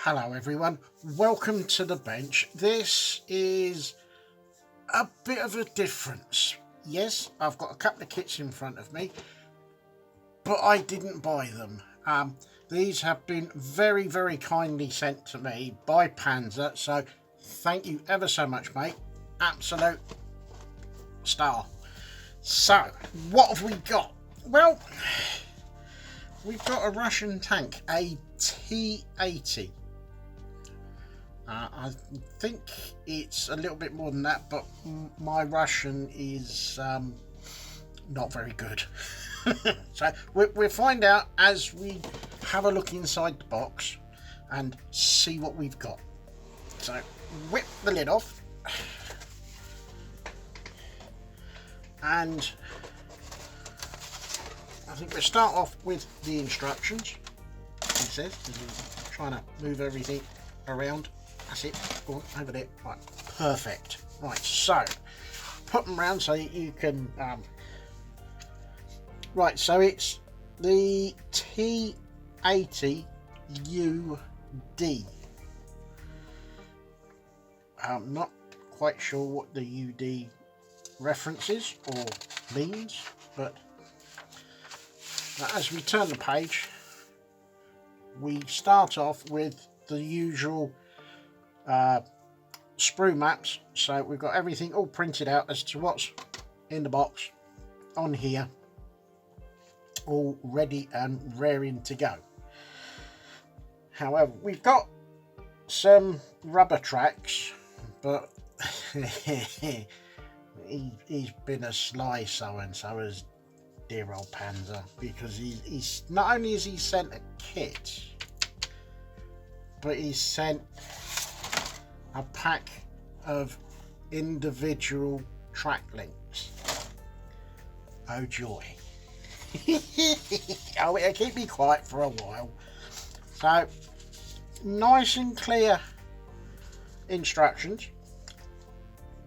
Hello everyone, welcome to the bench. This is a bit of a difference. Yes, I've got a couple of kits in front of me, but I didn't buy them. These have been very kindly sent to me by Panzer, so thank you ever so much, mate. Absolute star. So, what have we got? Well, we've got a Russian tank, a T-80. I think it's a little bit more than that, but my Russian is not very good. So we'll find out as we have a look inside the box and see what we've got. So whip the lid off, and I think we'll start off with the instructions. He says, trying to move everything around. That's it. Go on, over there. Right, perfect. Right, so put them round so you can. Right, so it's the T-80UD. I'm not quite sure what the UD references or means, but as we turn the page, we start off with the usual sprue maps. So we've got everything all printed out as to what's in the box on here, all ready and raring to go. However, we've got some rubber tracks, but he's been a sly so as dear old Panzer, because he's not only has he sent a kit, but he's sent a pack of individual track links. Oh joy. Oh, it'll keep me quiet for a while. So, nice and clear instructions,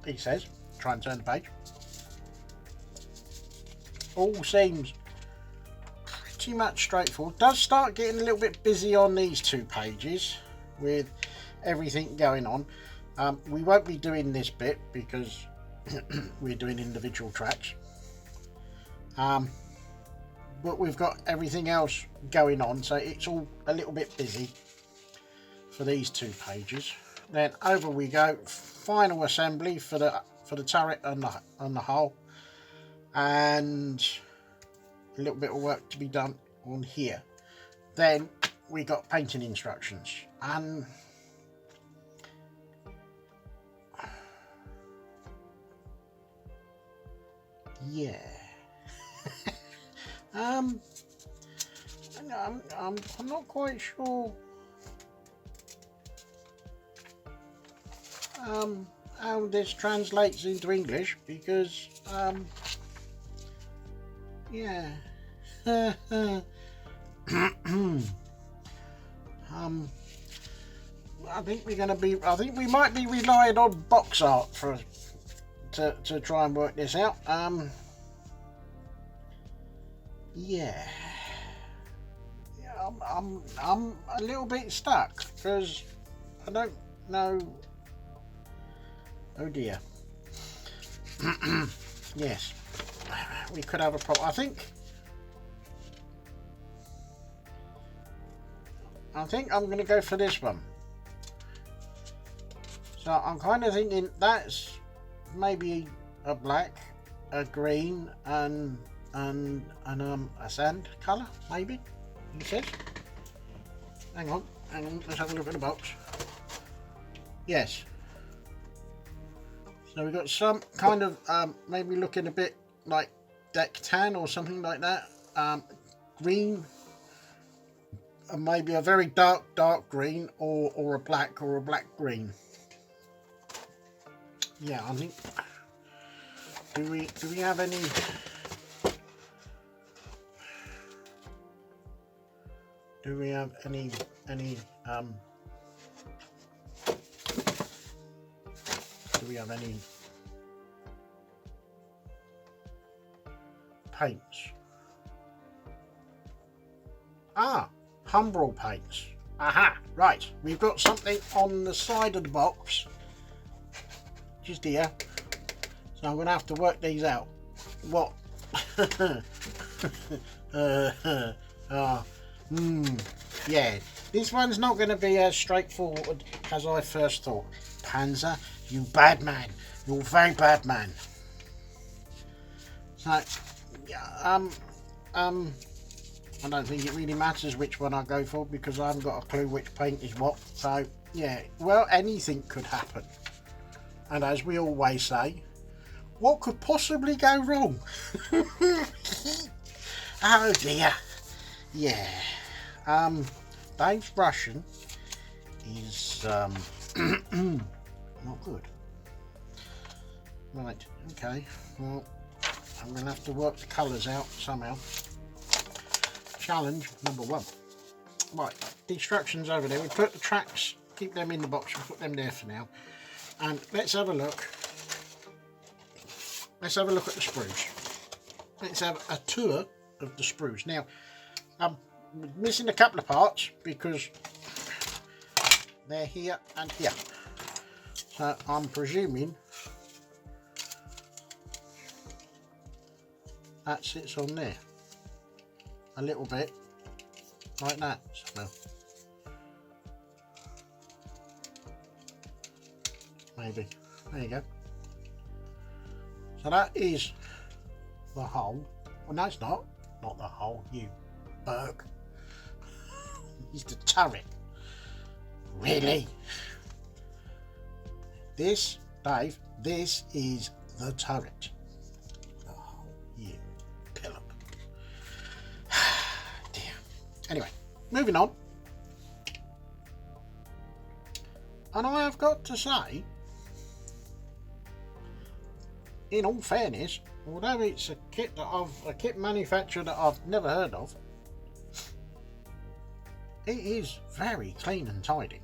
he says. Try and turn the page. All seems pretty much straightforward. Does start getting a little bit busy on these two pages with everything going on. We won't be doing this bit because we're doing individual tracks, but we've got everything else going on, so it's all a little bit busy for these two pages. Then over we go, final assembly for the turret and the hull, and a little bit of work to be done on here. Then we got painting instructions, and yeah. I'm not quite sure how this translates into English, because yeah. I think we might be relying on box art to try and work this out. Yeah, I'm a little bit stuck because I don't know. Oh dear. Yes, we could have a problem. I think I'm going to go for this one. So I'm kind of thinking that's maybe a black, a green, and a sand colour, maybe, he says. Hang on, let's have a look at the box. Yes. So we've got some kind of, maybe looking a bit like deck tan or something like that. Green, and maybe a very dark green, or a black green. Yeah, I think, do we have any? Do we have any paints? Ah, Humbrol paints. Aha, right, we've got something on the side of the box, just here, so I'm going to have to work these out. What? Yeah, this one's not going to be as straightforward as I first thought. Panzer, you bad man, you're a very bad man. So, I don't think it really matters which one I go for because I haven't got a clue which paint is what. So, yeah, well, anything could happen. And as we always say, what could possibly go wrong? Oh dear. Yeah. Dave's Russian is not good. Right, okay. Well, I'm going to have to work the colours out somehow. Challenge number 1. Right, the instructions over there. We put the tracks, keep them in the box, we'll put them there for now. And let's have a look. Let's have a look at the sprues. Let's have a tour of the sprues. Now, I'm missing a couple of parts because they're here and here. So I'm presuming that sits on there. A little bit like that. So maybe. There you go. So that is the hole. Well, no, it's not. Not the hole, you Berg. It's the turret. Really? This, Dave, this is the turret. The hole, you pillow. Dear. Anyway, moving on. And I have got to say, in all fairness, although it's a kit manufacturer that I've never heard of, it is very clean and tidy.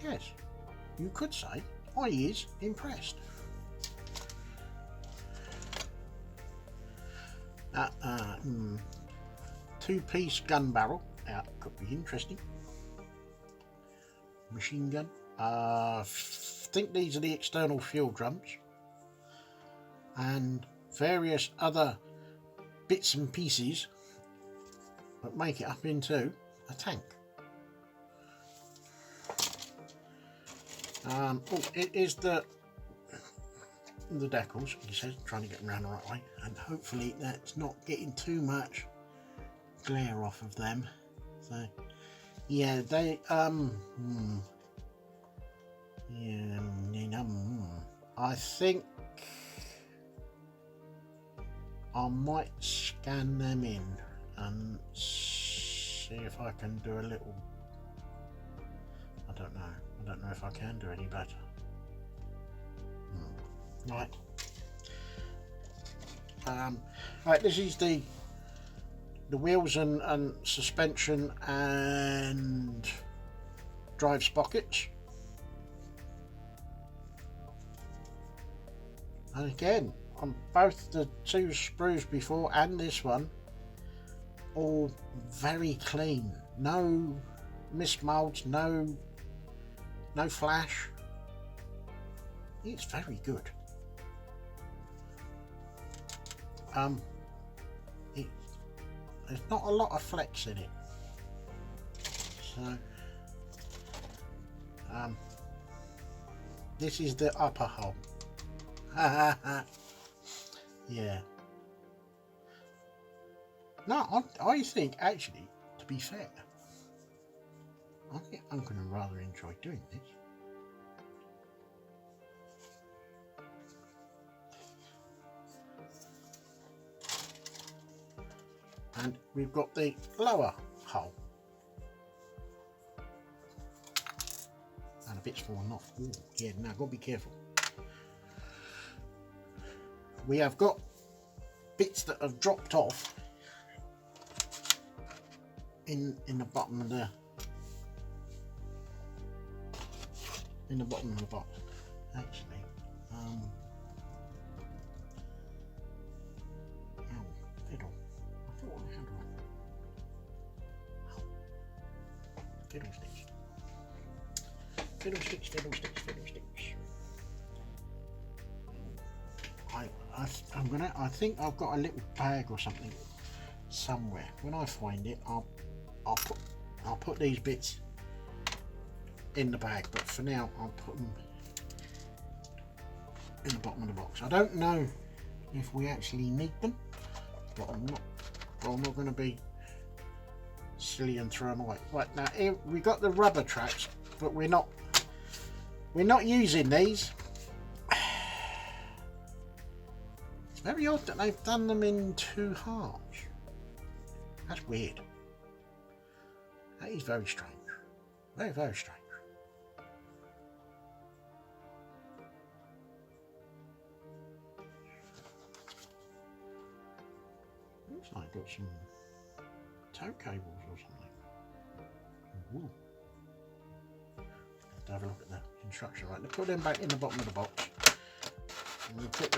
Yes, you could say I is impressed. Two-piece gun barrel, could be interesting. Machine gun. I think these are the external fuel drums and various other bits and pieces that make it up into a tank. It is the decals, he says, trying to get them around the right way, and hopefully that's not getting too much glare off of them. So yeah, they I think I might scan them in and see if I can do a little. I don't know if I can do any better. Right. Right, this is the wheels and suspension and drive sprockets. And again, on both the two sprues before and this one, all very clean. No mismolds, no flash. It's very good. There's not a lot of flex in it. So this is the upper hole. Yeah. No, I think actually, to be fair, I think I'm going to rather enjoy doing this. And we've got the lower hole. And a bit's falling off. Ooh, yeah, now got to be careful. We have got bits that have dropped off in the bottom of the box. Actually, fiddle. I thought I had one. Fiddlesticks. Fiddlesticks, fiddlesticks, fiddlesticks. I think I've got a little bag or something somewhere. When I find it, I'll put these bits in the bag, but for now I'll put them in the bottom of the box. I don't know if we actually need them, but I'm not going to be silly and throw them away. Right, now here we got the rubber tracks, but we're not using these. It's very odd that they've done them in two halves. That's weird. That is very strange. Very, very strange. Looks like I've got some tow cables or something. Ooh. Let's have a look at the instruction. Right, let's put them back in the bottom of the box. And we'll put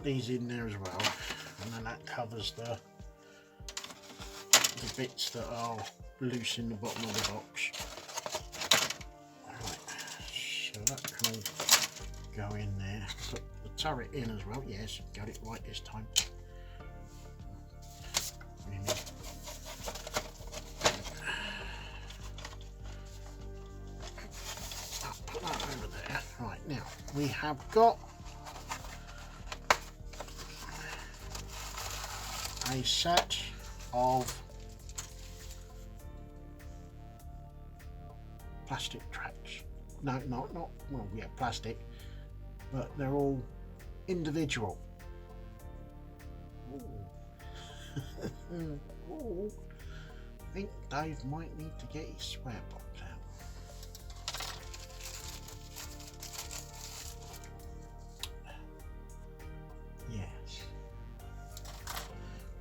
these in there as well. And then that covers the bits that are loose in the bottom of the box. Right, so that can all go in there. Put the turret in as well. Yes, got it right this time. Put that over there. Right, now we have got a set of plastic tracks. No, not well, yeah, plastic, but they're all individual. Ooh. Ooh. I think Dave might need to get his swear box out. Yes.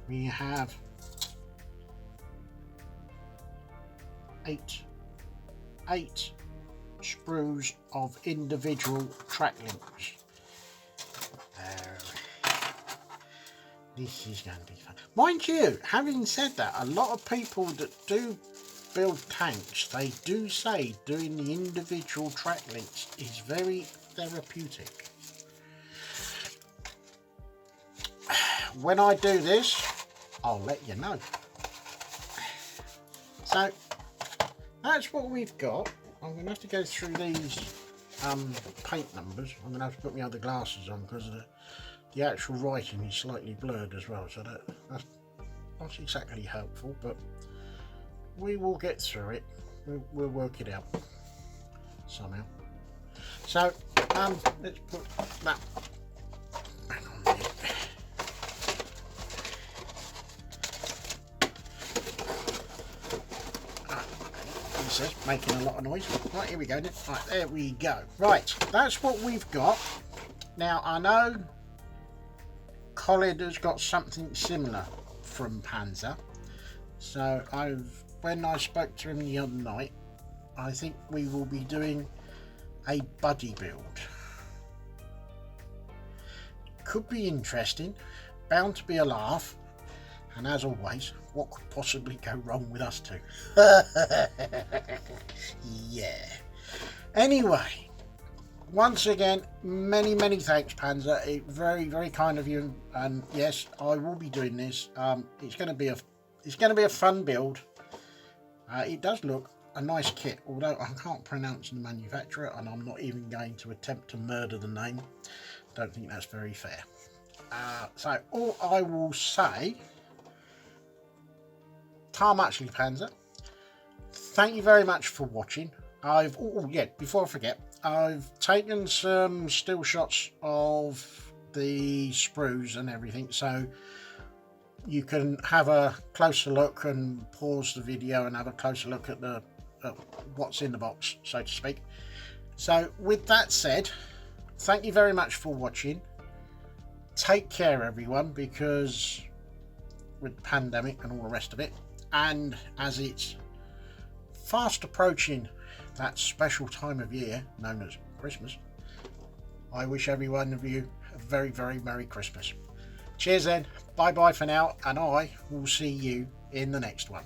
We have 8 sprues of individual track links. This is going to be fun. Mind you, having said that, a lot of people that do build tanks, they do say doing the individual track links is very therapeutic. When I do this, I'll let you know. So that's what we've got. I'm going to have to go through these paint numbers. I'm going to have to put my other glasses on because the actual writing is slightly blurred as well, so that's not exactly helpful, but we will get through it. We'll work it out somehow. So let's put that back on there. Making a lot of noise. Right, here we go then. Right, there we go. Right, that's what we've got. Now I know Colin has got something similar from Panzer, so when I spoke to him the other night, I think we will be doing a buddy build. Could be interesting, bound to be a laugh, and as always, what could possibly go wrong with us two? Yeah. Anyway, once again, many thanks, Panzer. It's very, very kind of you. And yes, I will be doing this. It's going to be a fun build. It does look a nice kit, although I can't pronounce the manufacturer, and I'm not even going to attempt to murder the name. Don't think that's very fair. So all I will say, Tarmuchly Panzer, thank you very much for watching. Before I forget, I've taken some still shots of the sprues and everything, so you can have a closer look and pause the video and have a closer look at what's in the box, so to speak. So with that said, thank you very much for watching. Take care, everyone, because with the pandemic and all the rest of it, and as it's fast approaching that special time of year known as Christmas, I wish every one of you a very, very Merry Christmas. Cheers then, bye bye for now, and I will see you in the next one.